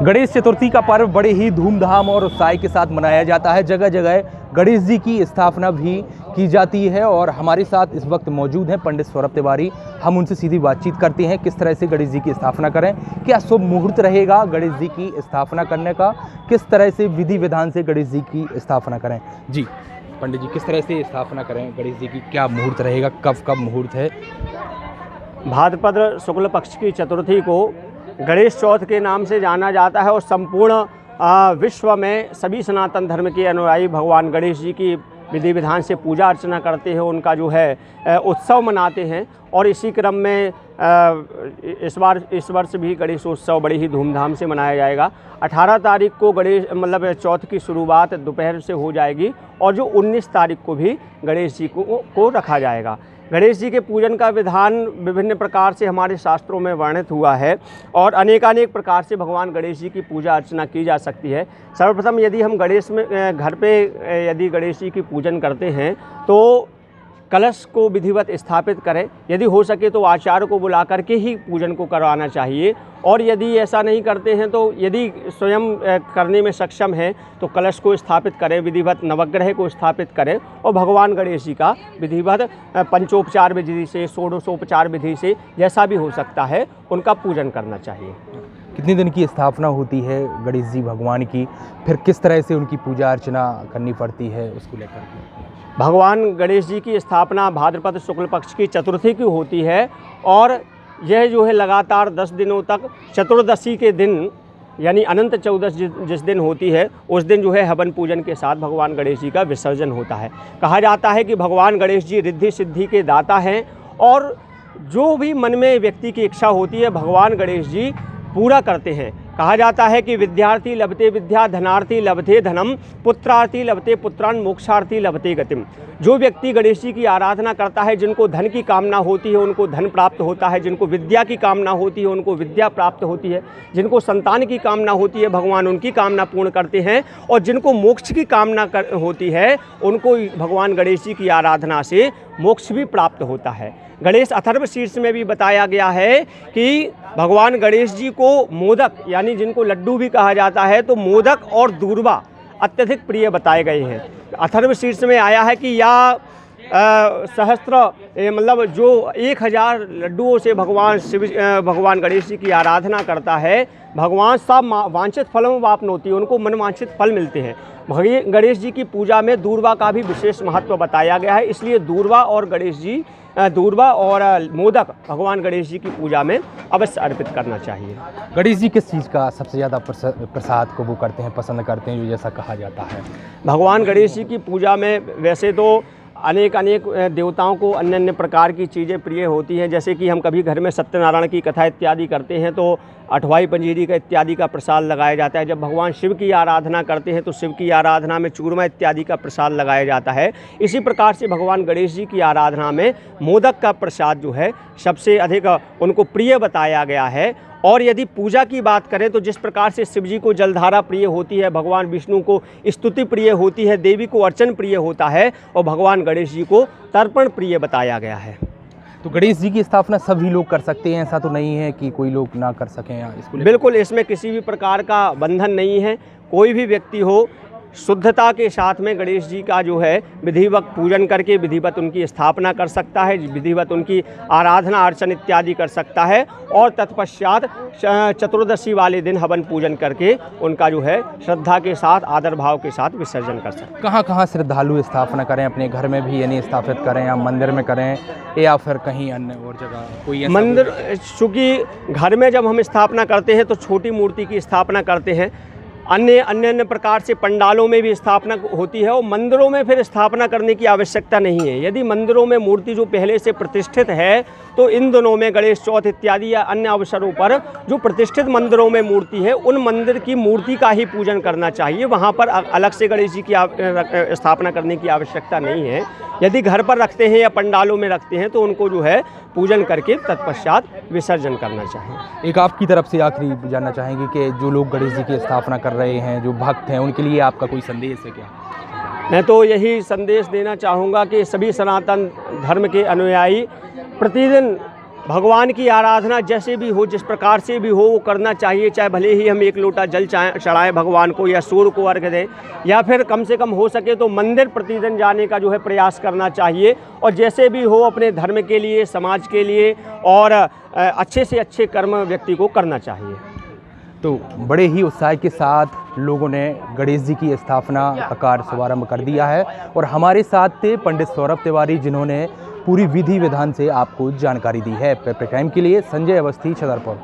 गणेश चतुर्थी का पर्व बड़े ही धूमधाम और उत्साह के साथ मनाया जाता है। जगह जगह गणेश जी की स्थापना भी की जाती है और हमारे साथ इस वक्त मौजूद हैं पंडित सौरभ तिवारी। हम उनसे सीधी बातचीत करते हैं किस तरह से गणेश जी की स्थापना करें, क्या शुभ मुहूर्त रहेगा गणेश जी की स्थापना करने का, किस तरह से विधि विधान से गणेश जी की स्थापना करें। जी पंडित जी, किस तरह से स्थापना करें गणेश जी की, क्या मुहूर्त रहेगा, कब मुहूर्त है? भाद्रपद शुक्ल पक्ष की चतुर्थी को गणेश चौथ के नाम से जाना जाता है और संपूर्ण विश्व में सभी सनातन धर्म के अनुयायी भगवान गणेश जी की विधि विधान से पूजा अर्चना करते हैं, उनका जो है उत्सव मनाते हैं। और इसी क्रम में इस वर्ष भी गणेश उत्सव बड़ी ही धूमधाम से मनाया जाएगा। 18 तारीख को गणेश चौथ की शुरुआत दोपहर से हो जाएगी और जो 19 तारीख को भी गणेश जी को रखा जाएगा। गणेश जी के पूजन का विधान विभिन्न प्रकार से हमारे शास्त्रों में वर्णित हुआ है और अनेकानेक प्रकार से भगवान गणेश जी की पूजा अर्चना की जा सकती है। सर्वप्रथम यदि हम घर पे यदि गणेश जी की पूजन करते हैं तो कलश को विधिवत स्थापित करें। यदि हो सके तो आचार्य को बुला करके ही पूजन को करवाना चाहिए और यदि ऐसा नहीं करते हैं तो यदि स्वयं करने में सक्षम है तो कलश को स्थापित करें, विधिवत नवग्रह को स्थापित करें और भगवान गणेश जी का विधिवत पंचोपचार विधि से, षोडशोपचार विधि से, जैसा भी हो सकता है उनका पूजन करना चाहिए। कितने दिन की स्थापना होती है गणेश जी भगवान की, फिर किस तरह से उनकी पूजा अर्चना करनी पड़ती है उसको लेकर के? भगवान गणेश जी की स्थापना भाद्रपद शुक्ल पक्ष की चतुर्थी की होती है और यह जो है लगातार 10 दिनों तक चतुर्दशी के दिन यानी अनंत चौदस जिस दिन होती है उस दिन जो है हवन पूजन के साथ भगवान गणेश जी का विसर्जन होता है। कहा जाता है कि भगवान गणेश जी रिद्धि सिद्धि के दाता हैं और जो भी मन में व्यक्ति की इच्छा होती है भगवान गणेश जी पूरा करते हैं। कहा जाता है कि विद्यार्थी लभते विद्या, धनार्थी लभते धनम, पुत्रार्थी लभते पुत्रान, मोक्षार्थी लभते गतिम। जो व्यक्ति गणेश जी की आराधना करता है, जिनको धन की कामना होती है उनको धन प्राप्त होता है, जिनको विद्या की कामना होती है उनको विद्या प्राप्त होती है, जिनको संतान की कामना होती है भगवान उनकी कामना पूर्ण करते हैं और जिनको मोक्ष की कामना होती है उनको भगवान गणेश जी की आराधना से मोक्ष भी प्राप्त होता है। गणेश अथर्व शीर्ष में भी बताया गया है कि भगवान गणेश जी को मोदक यानी जिनको लड्डू भी कहा जाता है तो मोदक और दूर्वा अत्यधिक प्रिय बताए गए हैं। अथर्व शीर्ष में आया है कि या सहस्त्र जो 1000 लड्डुओं से भगवान गणेश जी की आराधना करता है भगवान सब वांछित फलों वापनोती, उनको मनवांछित फल मिलते हैं। गणेश जी की पूजा में दूर्वा का भी विशेष महत्व बताया गया है, इसलिए दूर्वा और मोदक भगवान गणेश जी की पूजा में अवश्य अर्पित करना चाहिए। गणेश जी किस चीज़ का सबसे ज़्यादा प्रसाद को वो करते हैं, पसंद करते हैं, जो जैसा कहा जाता है? भगवान गणेश जी की पूजा में वैसे तो अनेक देवताओं को अन्य अन्य प्रकार की चीज़ें प्रिय होती हैं। जैसे कि हम कभी घर में सत्यनारायण की कथा इत्यादि करते हैं तो अठवाई पंजीरी का इत्यादि का प्रसाद लगाया जाता है। जब भगवान शिव की आराधना करते हैं तो शिव की आराधना में चूरमा इत्यादि का प्रसाद लगाया जाता है। इसी प्रकार से भगवान गणेश जी की आराधना में मोदक का प्रसाद जो है सबसे अधिक उनको प्रिय बताया गया है। और यदि पूजा की बात करें तो जिस प्रकार से शिव जी को जलधारा प्रिय होती है, भगवान विष्णु को स्तुति प्रिय होती है, देवी को अर्चन प्रिय होता है और भगवान गणेश जी को तर्पण प्रिय बताया गया है। तो गणेश जी की स्थापना सभी लोग कर सकते हैं, ऐसा तो नहीं है कि कोई लोग ना कर सकें इसको? बिल्कुल, इसमें किसी भी प्रकार का बंधन नहीं है। कोई भी व्यक्ति हो शुद्धता के साथ में गणेश जी का जो है विधिवत पूजन करके विधिवत उनकी स्थापना कर सकता है, विधिवत उनकी आराधना अर्चन इत्यादि कर सकता है और तत्पश्चात चतुर्दशी वाले दिन हवन पूजन करके उनका जो है श्रद्धा के साथ आदर भाव के साथ विसर्जन कर सकते हैं। कहाँ श्रद्धालु स्थापना करें? अपने घर में भी यानी स्थापित करें या मंदिर में करें या फिर कहीं अन्य और जगह कोई मंदिर? चूँकि घर में जब हम स्थापना करते हैं तो छोटी मूर्ति की स्थापना करते हैं, अन्य प्रकार से पंडालों में भी स्थापना होती है और मंदिरों में फिर स्थापना करने की आवश्यकता नहीं है। यदि मंदिरों में मूर्ति जो पहले से प्रतिष्ठित है तो इन दिनों में गणेश चौथ इत्यादि या अन्य अवसरों पर जो प्रतिष्ठित मंदिरों में मूर्ति है उन मंदिर की मूर्ति का ही पूजन करना चाहिए। वहाँ पर अलग से गणेश जी की स्थापना करने की आवश्यकता नहीं है। यदि घर पर रखते हैं या पंडालों में रखते हैं तो उनको जो है पूजन करके तत्पश्चात विसर्जन करना चाहिए। एक आपकी तरफ से आखिरी जानना चाहेंगे कि जो लोग गणेश जी की स्थापना कर रहे हैं, जो भक्त हैं, उनके लिए आपका कोई संदेश है क्या? मैं तो यही संदेश देना चाहूँगा कि सभी सनातन धर्म के अनुयायी प्रतिदिन भगवान की आराधना जैसे भी हो, जिस प्रकार से भी हो, वो करना चाहिए। चाहे भले ही हम एक लोटा जल चढ़ाएं भगवान को या सूर्य को अर्घ दें, या फिर कम से कम हो सके तो मंदिर प्रतिदिन जाने का जो है प्रयास करना चाहिए। और जैसे भी हो अपने धर्म के लिए, समाज के लिए और अच्छे से अच्छे कर्म व्यक्ति को करना चाहिए। तो बड़े ही उत्साह के साथ लोगों ने गणेश जी की स्थापना का कार्य शुभारंभ कर दिया है और हमारे साथ थे पंडित सौरभ तिवारी, जिन्होंने पूरी विधि विधान से आपको जानकारी दी है। पेपर टाइम के लिए संजय अवस्थी, छतरपुर।